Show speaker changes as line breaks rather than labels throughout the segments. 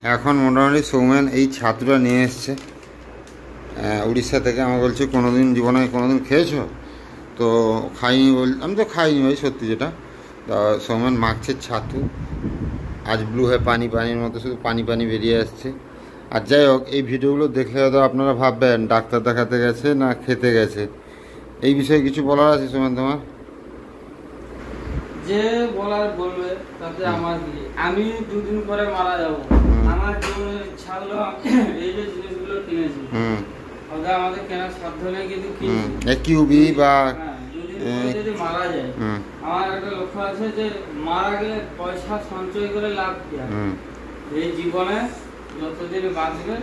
এখন মোটামুটি সৌমেন এই ছাতুটা নিয়ে এসছে উড়িষ্যা থেকে। আমার বলছে কোনোদিন জীবনে কোনোদিন খেয়েছো? তো খাইনি আমি তো খাইনি ভাই সত্যি যেটা। তা সৌমেন মাখছে ছাতু, আজ ব্লু হয়ে পানি পানির মতো শুধু পানি পানি বেরিয়ে আসছে। আর যাই হোক, এই ভিডিওগুলো দেখলে হয়তো আপনারা ভাববেন ডাক্তার দেখাতে গেছে না খেতে গেছে। এই বিষয়ে কিছু বলার আছে সৌমেন তোমার?
যে বলার বলবে তাতে আমার কি, আমি দুদিন পরে মারা যাব। আমার জীবনের ইচ্ছা হলো এই যে জিনিসগুলো কিনেছি ওটা আমাদের কেনার সাধ্য নেই, কিন্তু কিনছি
কিউবি বা
যদি মারা যায়। আমার একটা লক্ষ্য আছে যে মারা গেলে পয়সা সঞ্চয় করে লাভ কি এই জীবনে যতদিন বাঁচবে।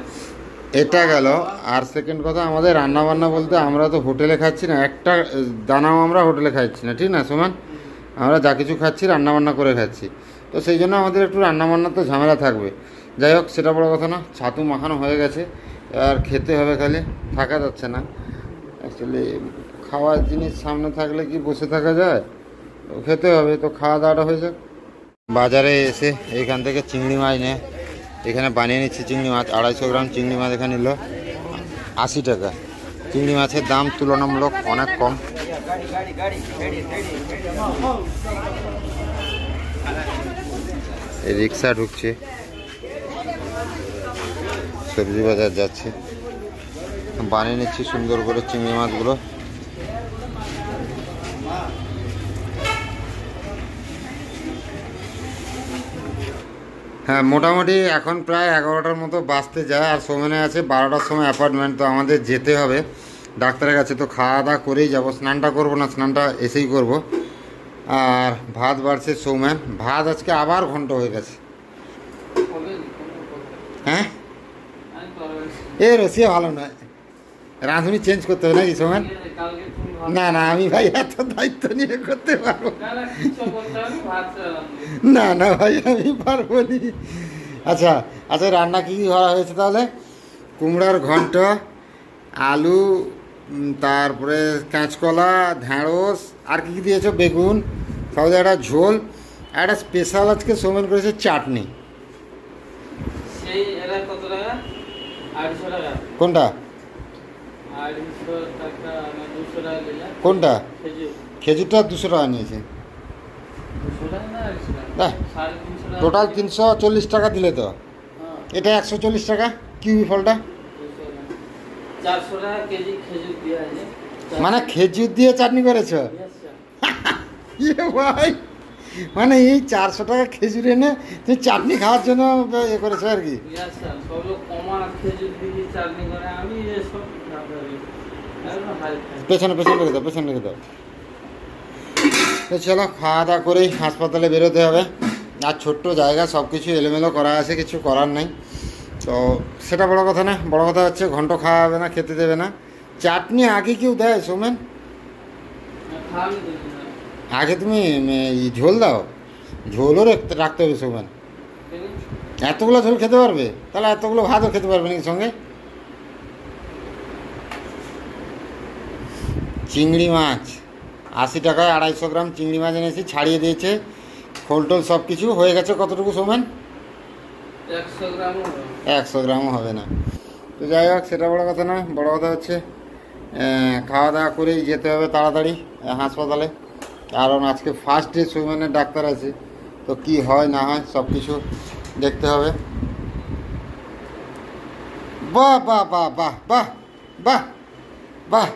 এটা গেল। আর সেকেন্ড কথা, আমাদের রান্না বান্না বলতে আমরা তো হোটেলে খাচ্ছি না, একটা দানাও আমরা হোটেলে খাচ্ছি না, ঠিক না সমান? আমরা যা কিছু খাচ্ছি রান্নাবান্না করে খাচ্ছি। তো সেই জন্য আমাদের একটু রান্নাবান্নার তো ঝামেলা থাকবে। যাই হোক, সেটা বড় কথা না। ছাতু মাখানো হয়ে গেছে, আর খেতে হবে, খালি থাকা যাচ্ছে না। অ্যাকচুয়ালি খাওয়ার জিনিস সামনে থাকলে কি বসে থাকা যায়? তো খেতে হবে, তো খাওয়া দাওয়াটা হয়ে যাক। বাজারে এসে এইখান থেকে চিংড়ি মাছ নিয়ে এখানে বানিয়ে নিচ্ছি চিংড়ি মাছ। 250 গ্রাম চিংড়ি মাছ এখানে নিল 80 টাকা। চিংড়ি মাছের দাম তুলনামূলক অনেক কম। রিক্সা ঢুকছে, সবজি বাজার যাচ্ছে। বানিয়ে নিচ্ছি সুন্দর করে চিংড়ি মাছগুলো। হ্যাঁ, মোটামুটি এখন প্রায় 11টার মতো বাজতে যায়। আর সৌমেনে আছে 12টার সময় অ্যাপয়েন্টমেন্ট, তো আমাদের যেতে হবে ডাক্তারের কাছে। তো খাওয়া দাওয়া করেই যাব, স্নানটা করবো না, স্নানটা এসেই করব। আর ভাত বাড়ছে সৌমেন, ভাত আজকে আবার ঘন্ট হয়ে গেছে। হ্যাঁ, এ রসিয়া ভালো নয়, রাঁধুনি চেঞ্জ করতে হবে নাকি সৌমেন? না না, আমি ভাই এত দায়িত্ব নিয়ে করতে পারবো না, না ভাই আমি পারবো নি। আচ্ছা আচ্ছা, রান্না কী কী করা হয়েছে তাহলে? কুমড়ার ঘন্ট, আলু, তারপরে কাঁচকলা, ঢ্যাঁড়স, আর কী কী দিয়েছো, বেগুন, সব একটা ঝোল। একটা স্পেশাল আজকে সৌমেন করেছে চাটনি। কোনটা কোনটা? খেজুরটা 200 টাকা নিয়েছে। টোটাল 340 টাকা দিলে তো। এটা 140 টাকা কিউবি ফলটা, মানে খেজুর দিয়ে চাটনি করেছো ভাই? মানে এই 400 টাকা খেজুর এনে তুমি চাটনি খাওয়ার জন্য এ করেছো আর কি? পেছনে পেছনে রেখে দাও, পেছনে রেখে দাও। তো চলো, খাওয়া দাওয়া করেই হাসপাতালে বেরোতে হবে। আর ছোট্ট জায়গা, সব কিছু এলোমেলো করা আছে, কিছু করার নেই। তো সেটা বড় কথা না, বড় কথা হচ্ছে ঘন্ট খাওয়া হবে না, খেতে দেবে না। চাটনি আগে কেউ দেয় সৌমেন? আগে তুমি ঝোল দাও, ঝোলও রাখতে হবে সৌমেন। এতগুলো ঝোল খেতে পারবে? তাহলে এতগুলো ভাতও খেতে পারবে নাকি সঙ্গে? চিংড়ি মাছ 80 টাকায় 250 গ্রাম চিংড়ি মাছ এনেছি, ছাড়িয়ে দিয়েছে খোল টোল সব কিছু। হয়ে গেছে কতটুকু সৌমেন? 100 গ্রামও হবে না। তো যাই হোক, সেটা বড় কথা না, বড় কথা হচ্ছে খাওয়া দাওয়া করেই যেতে হবে তাড়াতাড়ি হাসপাতালে। কারণ আজকে ফার্স্ট ডে সৌমেনের ডাক্তার আছে, তো কি হয় না হয় সব কিছু দেখতে হবে। বাহ বাহ বাহ বাহ বাহ বাহ বাহ,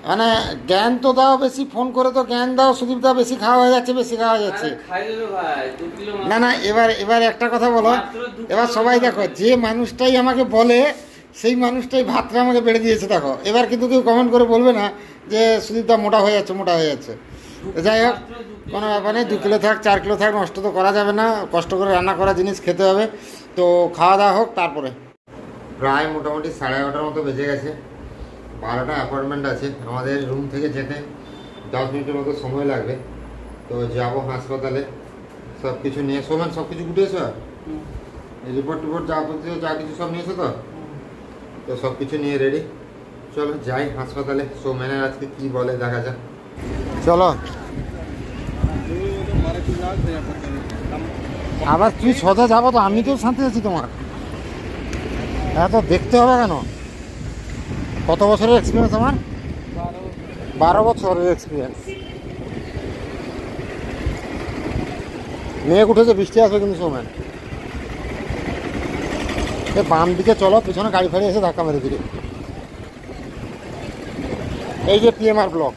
মানে জ্ঞান তো দাও বেশি, ফোন করে তো জ্ঞান দাও। সুদীপ দা বেশি খাওয়া হয়ে যাচ্ছে, বেশি খাওয়া যাচ্ছে। না না, এবার একটা কথা বলো। এবার সবাই দেখো, যে মানুষটাই আমাকে বলে সেই মানুষটাই ভাতটা আমাকে বেড়ে দিয়েছে। দেখো এবার কিন্তু কেউ কমেন্ট করে বলবে না যে সুদীপ দা মোটা হয়ে যাচ্ছে, মোটা হয়ে যাচ্ছে। যাই হোক, কোনো ব্যাপার নেই, 2 কিলো থাক 4 কিলো থাক, নষ্ট তো করা যাবে না। কষ্ট করে রান্না করা জিনিস খেতে হবে। তো খাওয়া দাওয়া হোক তারপরে। প্রায় মোটামুটি 11:30 মতো বেজে গেছে। 12টা অ্যাপয়েন্টমেন্ট আছে। আমাদের রুম থেকে যেতে 10 মিনিটের মতো সময় লাগবে। তো যাব হাসপাতালে, সব কিছু নিয়ে। সৌমেন সব কিছু গুটিয়েছো? রিপোর্ট টিপোর্ট যা কিছু সব নিয়েছো তো? তো সব কিছু নিয়ে রেডি। চলো যাই হাসপাতালে, সৌমেনের আজকে কি বলে দেখা যাক। চলো। আবার তুই সোজা যাবো তো, আমি তো শান্তি আছি তোমার, এত দেখতে হবে কেন? কত বছরের এক্সপিরিয়েন্স আমার? 12 বছরের এক্সপিরিয়েন্স। মেঘ উঠেছে, বৃষ্টি আসবে কিন্তু সোমেন। এ বাম দিকে চলো, পিছনে গাড়ি ফাড়ি এসে ধাক্কা মেরে দিকে। এই যে পিএমআর ব্লক।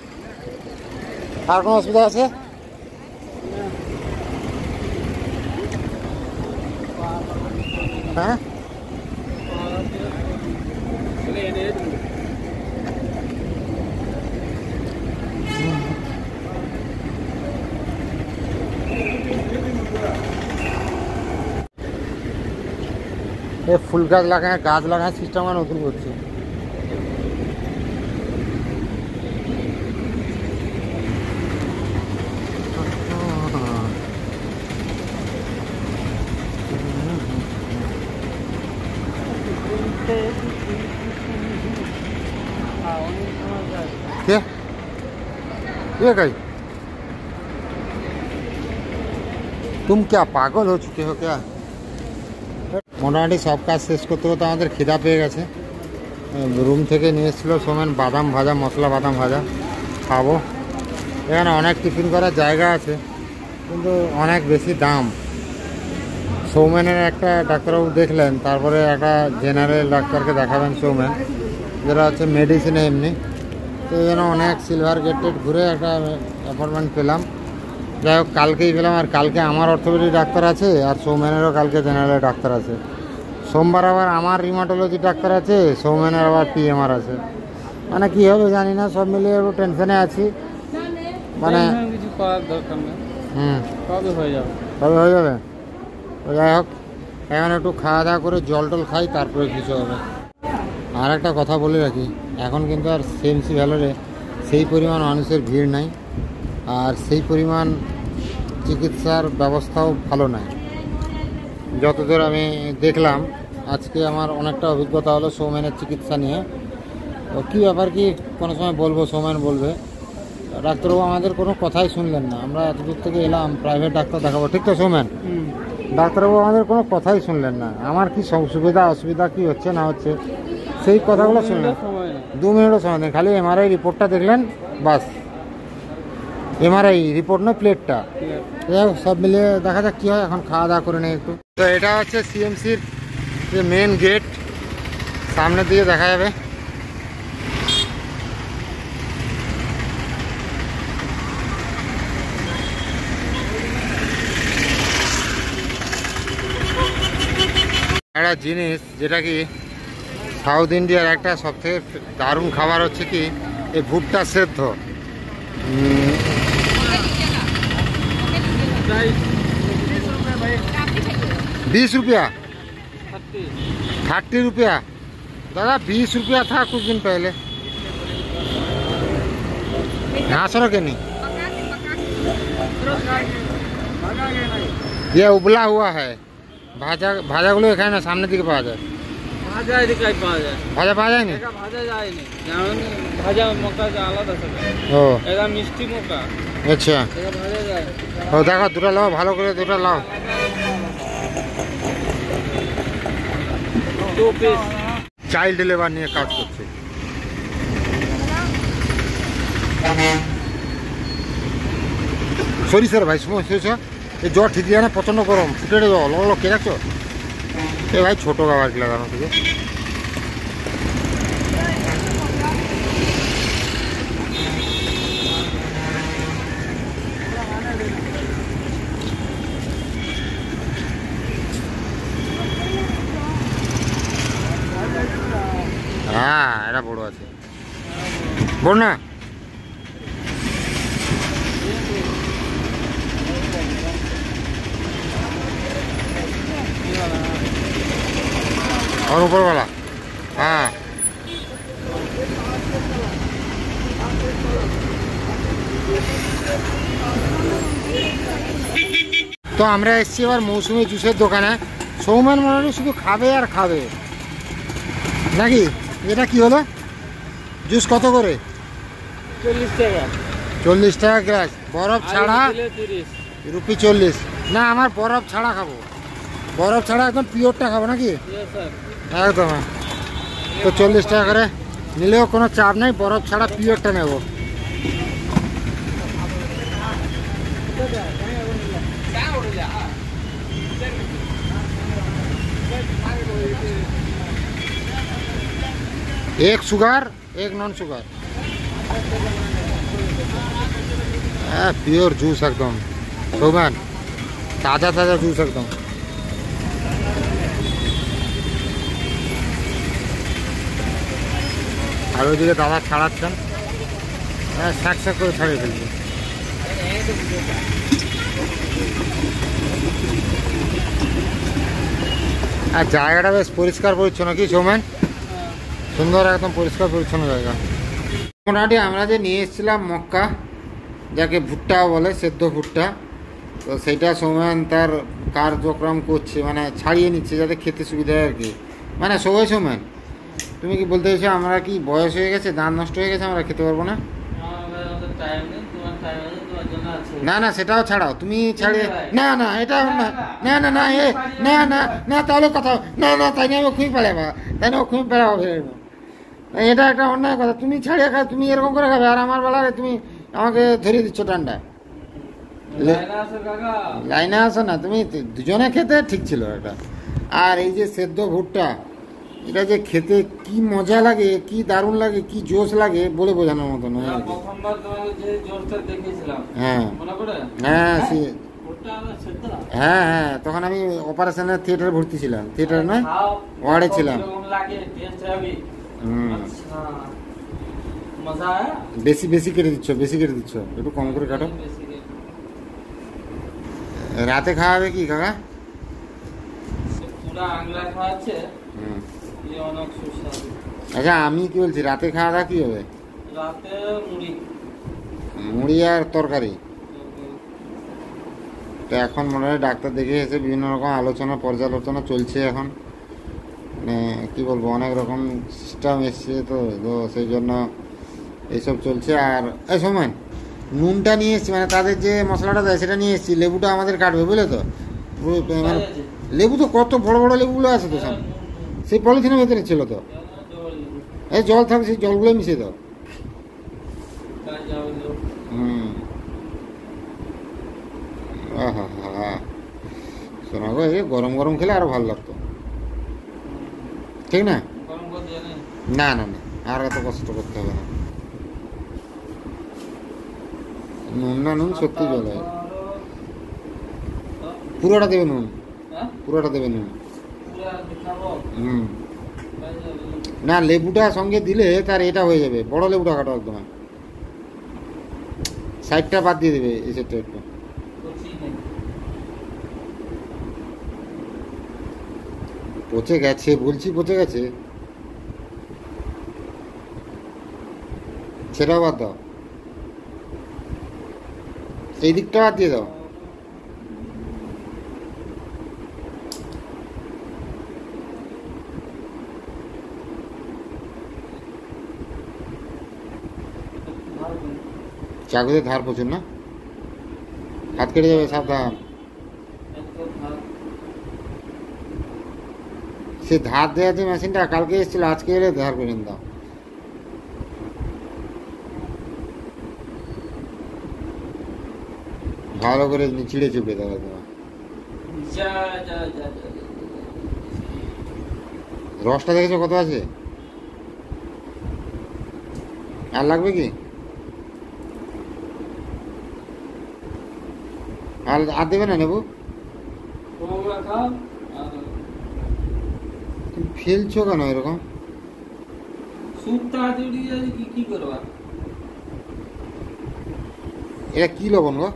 আর কোনো অসুবিধা আছে? হ্যাঁ, এ ফুল গাছ লাগায় সিস্টেম আমরা নতুন করছি। क्या ये गई? तुम क्या पागल हो चुके हो क्या? মোটামুটি সব কাজ শেষ করতে করতে আমাদের খিদা পেয়ে গেছে। রুম থেকে নিয়ে এসেছিলো সোমেন বাদাম ভাজা, মশলা বাদাম ভাজা, খাবো। এখানে অনেক টিফিন করার জায়গা আছে, কিন্তু অনেক বেশি দাম। সৌমেনের একটা ডাক্তারবাবু দেখলেন, তারপরে একটা জেনারেল ডাক্তারকে দেখাবেন সৌমেন, যেটা হচ্ছে মেডিসিনে এমনি। তো এই জন্য অনেক সিলভার গেটেড ঘুরে একটা অ্যাপয়েন্টমেন্ট পেলাম। যাই হোক, কালকেই পেলাম। আর কালকে আমার অর্থোপেডিক ডাক্তার আছে, আর সৌমেনেরও কালকে জেনারেল ডাক্তার আছে। সোমবার আবার আমার রিমাটোলজি ডাক্তার আছে, সৌমেনের আবার পিএমআর আছে। মানে কী হবে জানি না, সব মিলিয়ে একটু টেনশনে আছি। মানে
কিছু করার দরকার নেই,
কবে হয়ে যাবে। তো যাই হোক, এখন একটু খাওয়া দাওয়া করে জল টল খাই, তারপরে কিছু হবে। আর একটা কথা বলে রাখি, এখন কিন্তু আর সিএমসি ভ্যালোরে সেই পরিমাণ মানুষের ভিড় নাই, আর সেই পরিমাণ চিকিৎসার ব্যবস্থাও ভালো নাই। যতদূর আমি দেখলাম, আজকে আমার অনেকটা অভিজ্ঞতা হলো সৌমেনের চিকিৎসা নিয়ে। তো কী ব্যাপার কি কোনো সময় বলবো, সৌমেন বলবে। ডাক্তারবাবু আমাদের কোনো কথাই শুনলেন না। আমরা এতদূর থেকে এলাম প্রাইভেট ডাক্তার দেখাবো, ঠিক তো সৌমেন? ডাক্তারবাবু আমাদের কোনো কথাই শুনলেন না। আমার কি সুবিধা অসুবিধা কি হচ্ছে না হচ্ছে সেই কথাগুলো শুনলেন। 2 মিনিটও সময় নেই, খালি এমআরআই রিপোর্টটা দেখলেন, বাস। এমআরআই রিপোর্ট নয়, প্লেটটা। সব মিলিয়ে দেখা যাক কী হয়। এখন খাওয়া দাওয়া করে নেই একটু। তো এটা হচ্ছে সিএমসির যে মেন গেট, সামনের দিকে দেখা যাবে। একটা জিনিস যেটা কি সাউথ ইন্ডিয়ার একটা সবথেকে দারুণ খাবার হচ্ছে কি এই ভুট্টা সেদ্ধ। 20 रुपया, 30 रुपया। दादा 20 रुपया था कुछ दिन पहले। यहाँ सर के नहीं, ये उबला हुआ है। ভাজা ভাজাগুলো এখানে না, সামনের দিকে পাওয়া যায়।
ভাজা এদিকে পাওয়া যায়,
ভাজা পাওয়া যায়নি,
ভাজা যায়নি। ভাজা মক্কা আলাদা থাকে। ও এটা মিষ্টি মক্কা।
আচ্ছা,
এটা ভাজা যায়।
ও দেখো, দুটো লাও, ভালো করে দুটো লাও। চাইল্ড লেবার নিয়ে কাজ করছে। সরিষার ভাই, সরিষা এই জ্বর ঠিক যায় না, প্রচণ্ড গরম, ফুটে জল ওগুলো কে রাখছো? এ ভাই ছোটো গাছ লাগানো থেকে। হ্যাঁ, এটা বড় আছে, বড় না? और ऊपर वाला, हाँ। তো আমরা এসেছি এবার মৌসুমি জুসের দোকানে। সৌমেন মনে হয় শুধু খাবে আর খাবে নাকি? এটা কি হলো? জুস কত করে?
40 টাকা।
40 টাকা গ্লাস, বরফ ছাড়া রুপি 40। না আমার বরফ ছাড়া খাবো, বরফ ছাড়া একদম পিওরটা খাবো নাকি? একদম। তো 40 টাকা করে নিলেও কোনো চাপ নেই, বরফ ছাড়া পিওরটা নেব। एक शुगर एक नॉन शुगर। प्योर जूस एकदम शोभन, ताज़ा ताज़ा जूस एकदम। আর ওইদিকে দাদা ছাড়াচ্ছেন, শাক শাক করে ছাড়িয়ে ফেলছে। আর জায়গাটা বেশ পরিষ্কার পরিচ্ছন্ন কি সৌমেন? সুন্দর একদম পরিষ্কার পরিচ্ছন্ন জায়গা। মোটামুটি আমরা যে নিয়ে এসেছিলাম মক্কা, যাকে ভুট্টা বলে, সেদ্ধ ভুট্টা, তো সেইটা সৌমেন তার কার্যক্রম করছে, মানে ছাড়িয়ে নিচ্ছে যাতে খেতে সুবিধা হয় আর কি। মানে সবাই সৌমেন, তুমি কি বলতে চাইছো আমরা কি বয়স হয়ে গেছে, দাঁত নষ্ট হয়ে গেছে, আমরা খেতে পারবো না? না না সেটাও ছাড়াও, তুমি ছাড়িয়ে না না এটা না না না না না না না তাহলে কথা না না তাই নিয়ে আমি খুঁই পেলাবা, তাই না খুঁই পেলাবো, এটা একটা অন্যায় কথা। তুমি ছাড়িয়ে খাও, তুমি এরকম করে খাবে, আর আমার বেলায় তুমি আমাকে ধরিয়ে দিচ্ছ ঠান্ডা। লাইনে আসো না, তুমি দুজনে খেতে ঠিক ছিল এটা। আর এই যে সেদ্ধ ভুট্টা, এটা যে খেতে কি মজা লাগে, কি দারুণ লাগে, কি জোশ লাগে বলে বোঝানোর মতো নয়। হ্যাঁ হ্যাঁ হ্যাঁ হ্যাঁ, তখন আমি অপারেশনের থিয়েটারে ভর্তি ছিলাম, থিয়েটারে নয় ওয়ার্ডে ছিলাম। বেশি বেশি কেটে দিচ্ছ, বেশি কেটে দিচ্ছ, একটু কম করে কাটো। রাতে খাওয়াবে কি কাকা? আচ্ছা আমি কি বলছি, রাতে খাওয়া দাওয়া কি হবে? মুড়ি আর তরকারি। তো এখন মনে হয় ডাক্তার দেখে এসে বিভিন্ন রকম আলোচনা পর্যালোচনা চলছে এখন, মানে কী বলবো, অনেক রকম সিস্টেম এসছে, তো সেই জন্য এইসব চলছে। আর এই সময় নুনটা নিয়ে এসছি, মানে তাদের যে মশলাটা দেয় সেটা নিয়ে এসছি, লেবুটা আমাদের কাটবে বুঝলে তো, মানে লেবু তো কত বড় বড় লেবুগুলো আছে তো সামনে, সেই পলিথিনের ভেতরে ছিল তো। এই জল থাকবে, সেই জলগুলো মিশিয়ে দাও। শোনা গো, এই গরম গরম খেলে আরো ভালো লাগতো, ঠিক না? না না না, আর এত কষ্ট করতে হবে না। নুন না নুন সত্যি জল হয়, পুরোটা দেবে নুন, পুরোটা দেবে নুন। না লেবুটা সঙ্গে দিলে তার এটা হয়ে যাবে, বড় লেবুটা কাটো একদম, সাইডটা বাদ দিয়ে দেবে, এই সাইডটা একটু। পচে গেছে বলছি, পচে গেছে, সেটাও বাদ দাও, এই দিকটা বাদ দিয়ে দাও। চাকুতে ধার প্রচুর না, হাত কেটে যাবে, সাবধান। সে ধার দেওয়ার যে মেশিনটা কালকে এসেছিল, আজকে এলে ধার করে দাও। ভালো করে চিড়ে চিপড়ে দেওয়া তোমার। রসটা দেখেছো কত আছে? আর লাগবে কি? আর দেবে না নেবু? ফেলছো কেন এরকম? এটা কি লবণ গো?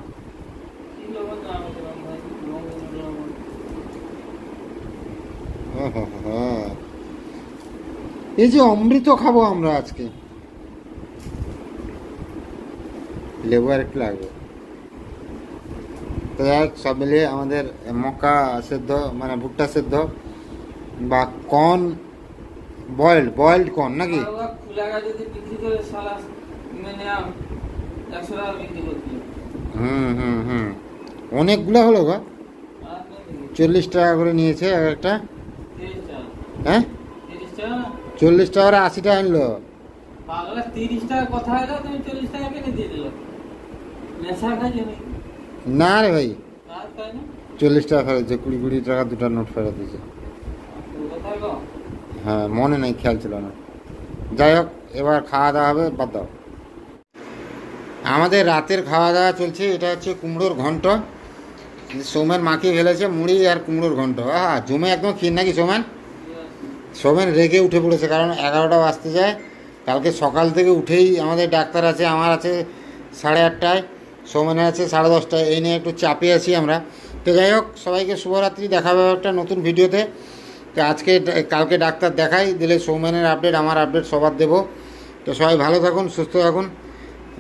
এই যে অমৃত খাবো আমরা আজকে, লেবু আর একটু লাগবে। তো সব মিলিয়ে আমাদের মক্কা সেদ্ধ, মানে ভুট্টা সেদ্ধ বা কর্ন, বয়েলড কর্ন নাকি, অনেকগুলো হলো গা। 40 টাকা করে নিয়েছে এক একটা।
30 টাকা।
হ্যাঁ
30 টাকা না?
40 টাকা 80 টাকা আনলো।
পাগলা 30 টাকা কথা হলো, তুমি 40 টাকা কেটে দিয়ে দিলো। নেশা খাইছে নাকি?
না রে ভাই,
রাত খাই না?
40 টাকা ফেরত দিয়েছে, 20 টাকা দুটো নোট ফেরত দিয়েছে।
কোথায় গো?
হ্যাঁ মনে নেই, খেয়াল ছিল না। যাই হোক, এবার খাওয়া দাওয়া হবে, বাদ দাও। আমাদের রাতের খাওয়া দাওয়া চলছে। এটা হচ্ছে কুমড়োর ঘন্ট, সোমেন মাখিয়ে ফেলেছে মুড়ি আর কুমড়োর ঘন্ট। জমে একদম ক্ষীর নাকি সোমেন? সোমেন রেগে উঠে পড়েছে, কারণ 11টা বাজতে যায়। কালকে সকাল থেকে উঠেই আমাদের ডাক্তার আছে, আমার আছে 8:30টায়, সোমেনের আছে 10:30টায়। এই নিয়ে একটু চাপে আছি আমরা। তো যাই হোক, সবাইকে শুভরাত্রি, দেখা হবে একটা নতুন ভিডিওতে। তো কালকে ডাক্তার দেখাই, দিলে সৌমেনের আপডেট, আমার আপডেট সবার দেবো। তো সবাই ভালো থাকুন, সুস্থ থাকুন,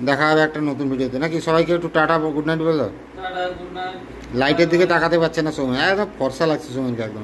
দেখা হবে একটা নতুন ভিডিওতে নাকি। সবাইকে একটু টাটা, গুড নাইট বলো।
Tata, good night.
লাইটের দিকে তাকাতে পারছে না সৌমেন, একদম ফর্সা লাগছে সৌমেনকে একদম।